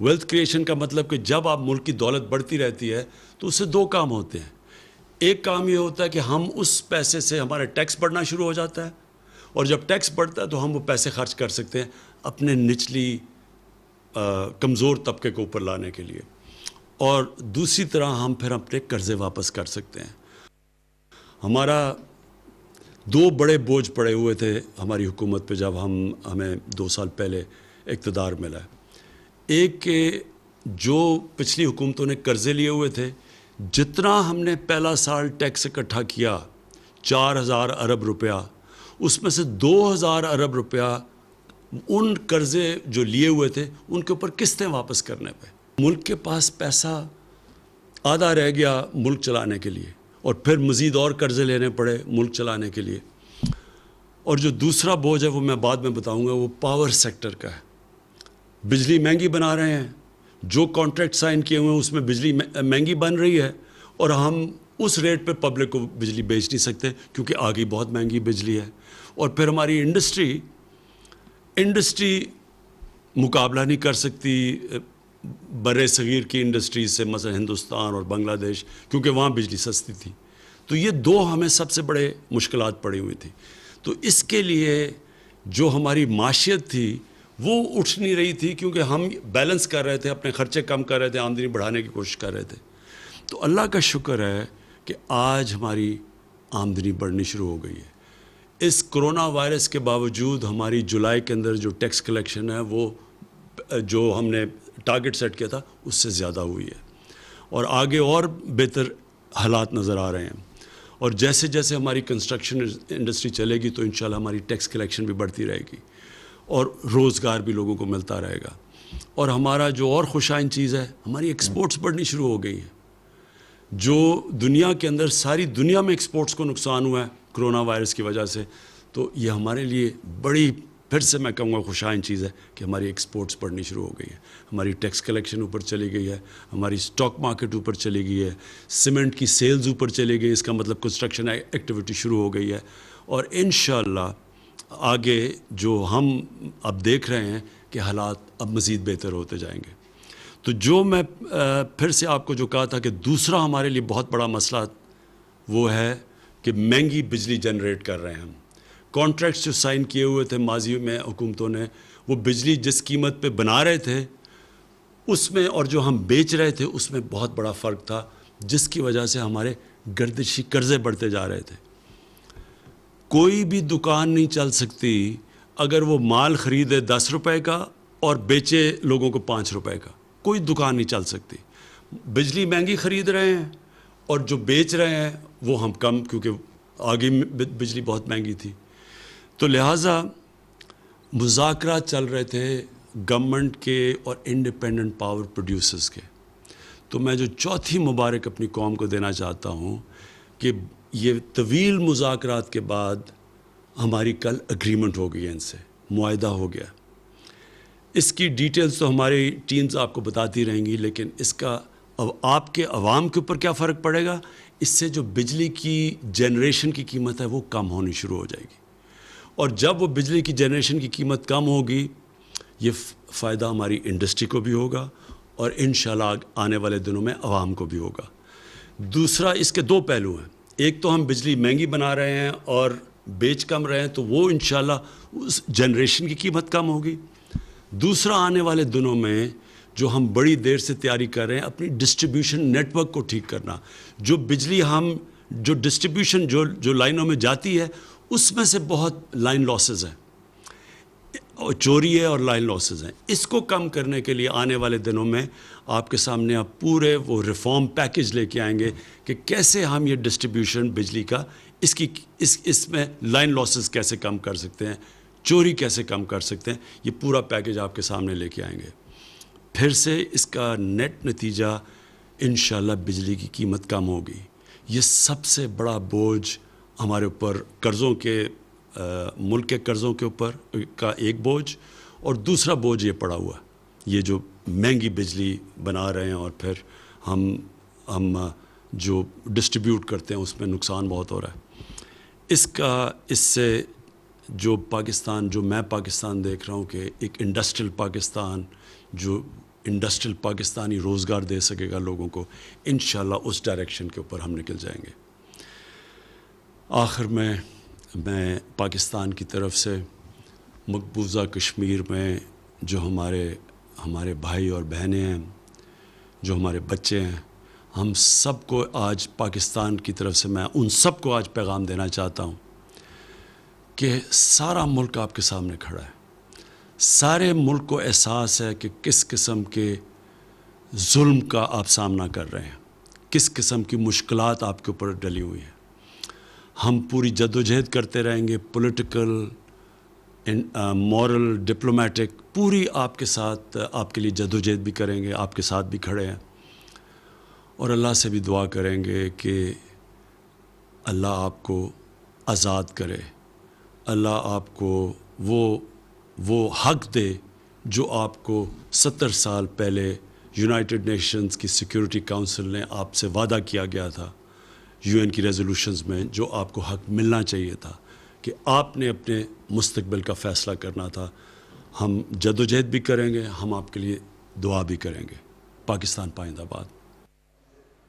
Wealth creation کا مطلب کہ جب آپ ملک کی دولت بڑھتی رہتی ہے تو اس سے دو کام ہوتے ہیں. ایک کام یہ ہوتا ہے کہ ہم اس پیسے سے ہمارا ٹیکس بڑھنا شروع ہو جاتا ہے, اور جب ٹیکس بڑھتا ہے تو ہم وہ پیسے خرچ کر سکتے ہیں اپنے نچلی کمزور طبقے کو اوپر لانے کے لیے, اور دوسری طرح ہم پھر اپنے قرضے واپس کر سکتے ہیں. ہمارا دو بڑے بوجھ پڑے ہوئے تھے ہماری حکومت پہ جب ہمیں 2 سال پہلے اقتدار ملا. ایک کہ جو پچھلی حکومتوں نے قرضے لیے ہوئے تھے, جتنا ہم نے پہلا سال ٹیکس اکٹھا کیا 4000 ارب روپیہ, اس میں سے 2000 ارب روپیہ ان قرضے جو لیے ہوئے تھے ان کے اوپر قسطیں واپس کرنے پہ. ملک کے پاس پیسہ آدھا رہ گیا ملک چلانے کے لیے, اور پھر مزید اور قرضے لینے پڑے ملک چلانے کے لیے. اور جو دوسرا بوجھ ہے وہ میں بعد میں بتاؤں گا, وہ پاور سیکٹر کا ہے. بجلی مہنگی بنا رہے ہیں, جو کانٹریکٹ سائن کیے ہوئے ہیں اس میں بجلی مہنگی بن رہی ہے, اور ہم اس ریٹ پہ پبلک کو بجلی بیچ نہیں سکتے کیونکہ آگے بہت مہنگی بجلی ہے. اور پھر ہماری انڈسٹری مقابلہ نہیں کر سکتی بر صغیر کی انڈسٹریز سے, مثلا ہندوستان اور بنگلہ دیش, کیونکہ وہاں بجلی سستی تھی. تو یہ دو ہمیں سب سے بڑے مشکلات پڑی ہوئی تھی. تو اس کے لیے جو ہماری معیشت تھی وہ اٹھ نہیں رہی تھی, کیونکہ ہم بیلنس کر رہے تھے, اپنے خرچے کم کر رہے تھے, آمدنی بڑھانے کی کوشش کر رہے تھے. تو اللہ کا شکر ہے کہ آج ہماری آمدنی بڑھنی شروع ہو گئی ہے. اس کرونا وائرس کے باوجود ہماری جولائی کے اندر جو ٹیکس کلیکشن ہے وہ جو ہم نے ٹارگٹ سیٹ کیا تھا اس سے زیادہ ہوئی ہے, اور آگے اور بہتر حالات نظر آ رہے ہیں. اور جیسے جیسے ہماری کنسٹرکشن انڈسٹری چلے گی تو انشاءاللہ ہماری ٹیکس کلیکشن بھی بڑھتی رہے گی, اور روزگار بھی لوگوں کو ملتا رہے گا. اور ہمارا جو اور خوشائن چیز ہے, ہماری ایکسپورٹس بڑھنی شروع ہو گئی ہیں. جو دنیا کے اندر ساری دنیا میں ایکسپورٹس کو نقصان ہوا ہے کرونا وائرس کی وجہ سے, تو یہ ہمارے لیے بڑی, پھر سے میں کہوں گا خوشائن چیز ہے کہ ہماری ایکسپورٹس بڑھنی شروع ہو گئی ہے. ہماری ٹیکس کلیکشن اوپر چلی گئی ہے, ہماری سٹاک مارکیٹ اوپر چلی گئی ہے, سیمنٹ کی سیلز اوپر چلی گئی, اس کا مطلب کنسٹرکشن ایکٹیویٹی شروع ہو گئی ہے. اور انشاءاللہ آگے جو ہم اب دیکھ رہے ہیں کہ حالات اب مزید بہتر ہوتے جائیں گے. تو جو میں پھر سے آپ کو جو کہا تھا کہ دوسرا ہمارے لیے بہت بڑا مسئلہ وہ ہے کہ مہنگی بجلی جنریٹ کر رہے ہیں ہم. کانٹریکٹس جو سائن کیے ہوئے تھے ماضی میں حکومتوں نے, وہ بجلی جس قیمت پہ بنا رہے تھے اس میں اور جو ہم بیچ رہے تھے اس میں بہت بڑا فرق تھا, جس کی وجہ سے ہمارے گردشی قرضے بڑھتے جا رہے تھے. کوئی بھی دکان نہیں چل سکتی اگر وہ مال خریدے 10 روپے کا اور بیچے لوگوں کو 5 روپے کا. کوئی دکان نہیں چل سکتی. بجلی مہنگی خرید رہے ہیں اور جو بیچ رہے ہیں وہ ہم کم, کیونکہ آگے بجلی بہت مہنگی تھی. تو لہٰذا مذاکرات چل رہے تھے گورنمنٹ کے اور انڈیپینڈنٹ پاور پروڈیوسرز کے. تو میں جو چوتھی مبارک اپنی قوم کو دینا چاہتا ہوں کہ یہ طویل مذاکرات کے بعد ہماری کل اگریمنٹ ہو گئی ہے, ان سے معاہدہ ہو گیا. اس کی ڈیٹیلز تو ہماری ٹیمز آپ کو بتاتی رہیں گی, لیکن اس کا اب آپ کے عوام کے اوپر کیا فرق پڑے گا, اس سے جو بجلی کی جنریشن کی قیمت ہے وہ کم ہونی شروع ہو جائے گی. اور جب وہ بجلی کی جنریشن کی قیمت کم ہوگی, یہ فائدہ ہماری انڈسٹری کو بھی ہوگا اور انشاءاللہ آنے والے دنوں میں عوام کو بھی ہوگا. دوسرا, اس کے دو پہلو ہیں. ایک تو ہم بجلی مہنگی بنا رہے ہیں اور بیچ کم رہے ہیں, تو وہ انشاءاللہ اس جنریشن کی قیمت کم ہوگی. دوسرا, آنے والے دنوں میں جو ہم بڑی دیر سے تیاری کر رہے ہیں اپنی ڈسٹریبیوشن نیٹ ورک کو ٹھیک کرنا. جو بجلی ہم جو ڈسٹریبیوشن جو لائنوں میں جاتی ہے اس میں سے بہت لائن لاسز ہیں, چوری ہے اور لائن لاسز ہیں. اس کو کم کرنے کے لیے آنے والے دنوں میں آپ کے سامنے آپ پورے وہ ریفارم پیکج لے کے آئیں گے کہ کیسے ہم یہ ڈسٹریبیوشن بجلی کا اس میں لائن لاسز کیسے کم کر سکتے ہیں, چوری کیسے کم کر سکتے ہیں. یہ پورا پیکج آپ کے سامنے لے کے آئیں گے. پھر سے اس کا نیٹ نتیجہ انشاءاللہ بجلی کی قیمت کم ہوگی. یہ سب سے بڑا بوجھ ہمارے اوپر قرضوں کے ملک کے قرضوں کے اوپر کا ایک بوجھ, اور دوسرا بوجھ یہ پڑا ہوا یہ جو مہنگی بجلی بنا رہے ہیں اور پھر ہم جو ڈسٹریبیوٹ کرتے ہیں اس میں نقصان بہت ہو رہا ہے. اس سے جو میں پاکستان دیکھ رہا ہوں کہ ایک انڈسٹریل پاکستان جو انڈسٹریل پاکستانی روزگار دے سکے گا لوگوں کو، انشاءاللہ اس ڈائریکشن کے اوپر ہم نکل جائیں گے۔ آخر میں پاکستان کی طرف سے مقبوضہ کشمیر میں جو ہمارے بھائی اور بہنیں ہیں، جو ہمارے بچے ہیں، ہم سب کو آج پاکستان کی طرف سے میں ان سب کو آج پیغام دینا چاہتا ہوں کہ سارا ملک آپ کے سامنے کھڑا ہے، سارے ملک کو احساس ہے کہ کس قسم کے ظلم کا آپ سامنا کر رہے ہیں، کس قسم کی مشکلات آپ کے اوپر ڈلی ہوئی ہیں۔ ہم پوری جدوجہد کرتے رہیں گے، پولیٹیکل، مورل، ڈپلومیٹک، پوری آپ کے ساتھ آپ کے لیے جدوجہد بھی کریں گے، آپ کے ساتھ بھی کھڑے ہیں، اور اللہ سے بھی دعا کریں گے کہ اللہ آپ کو آزاد کرے، اللہ آپ کو وہ حق دے جو آپ کو 70 سال پہلے یونائٹڈ نیشنز کی سیکیورٹی کونسل نے آپ سے وعدہ کیا گیا تھا، UN کی ریزولوشنز میں جو آپ کو حق ملنا چاہیے تھا کہ آپ نے اپنے مستقبل کا فیصلہ کرنا تھا۔ ہم جدوجہد بھی کریں گے، ہم آپ کے لیے دعا بھی کریں گے۔ پاکستان پائندہ باد۔